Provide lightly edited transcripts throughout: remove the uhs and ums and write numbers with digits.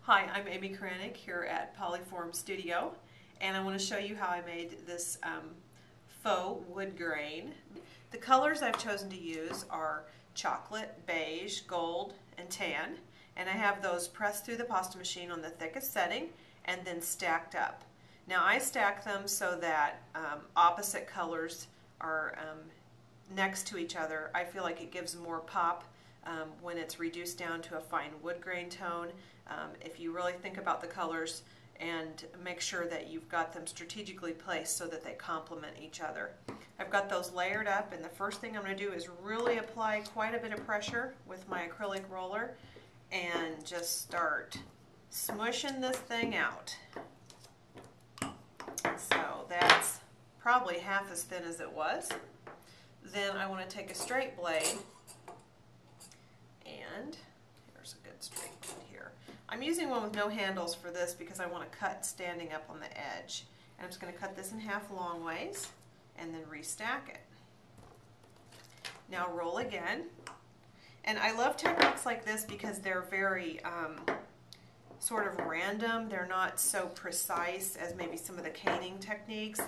Hi, I'm Amy Karanik here at Polyform Studio, and I want to show you how I made this faux wood grain. The colors I've chosen to use are chocolate, beige, gold, and tan, and I have those pressed through the pasta machine on the thickest setting and then stacked up. Now I stack them so that opposite colors are next to each other. I feel like it gives more pop when it's reduced down to a fine wood grain tone. If you really think about the colors and make sure that you've got them strategically placed so that they complement each other. I've got those layered up, and the first thing I'm going to do is really apply quite a bit of pressure with my acrylic roller and just start smushing this thing out. So that's probably half as thin as it was. Then I want to take a straight blade, and here's a good straight blade here. I'm using one with no handles for this because I want to cut standing up on the edge. And I'm just going to cut this in half long ways and then restack it. Now roll again. And I love techniques like this because they're very sort of random. They're not so precise as maybe some of the caning techniques.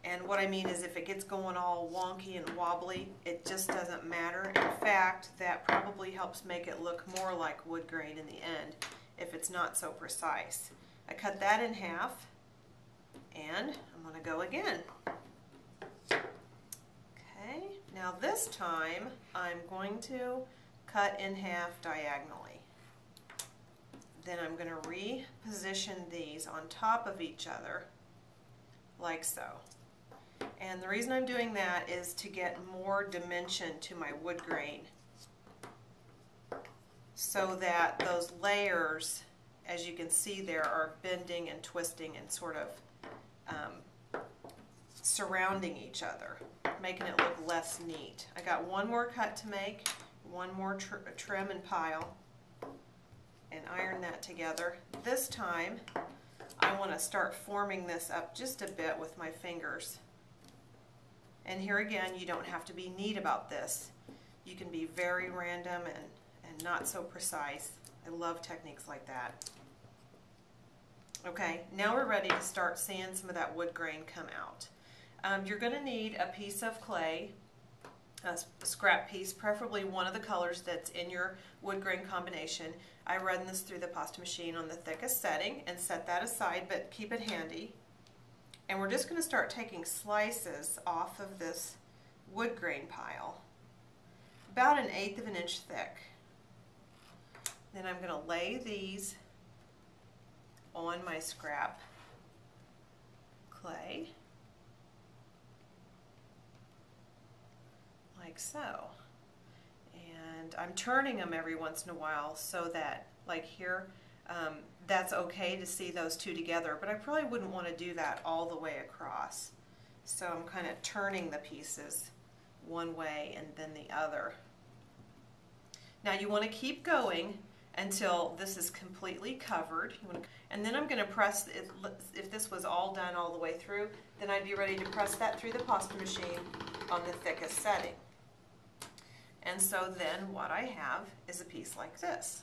And what I mean is if it gets going all wonky and wobbly, it just doesn't matter. In fact, that probably helps make it look more like wood grain in the end if it's not so precise. I cut that in half, and I'm going to go again. Okay, now this time I'm going to cut in half diagonally. Then I'm going to reposition these on top of each other like so. And the reason I'm doing that is to get more dimension to my wood grain so that those layers, as you can see there, are bending and twisting and sort of surrounding each other, making it look less neat. I got one more cut to make, one more trim and pile, and iron that together. This time I want to start forming this up just a bit with my fingers. And here again, you don't have to be neat about this. You can be very random and not so precise. I love techniques like that. Okay, now we're ready to start seeing some of that wood grain come out. You're going to need a piece of clay, a scrap piece, preferably one of the colors that's in your wood grain combination. I run this through the pasta machine on the thickest setting and set that aside, but keep it handy. And we're just going to start taking slices off of this wood grain pile, about 1/8 of an inch thick. Then I'm going to lay these on my scrap clay, like so. And I'm turning them every once in a while so that, like here, that's okay to see those two together, but I probably wouldn't want to do that all the way across. So I'm kind of turning the pieces one way and then the other. Now you want to keep going until this is completely covered. And then I'm going to press, if this was all done all the way through, then I'd be ready to press that through the pasta machine on the thickest setting. And so then what I have is a piece like this.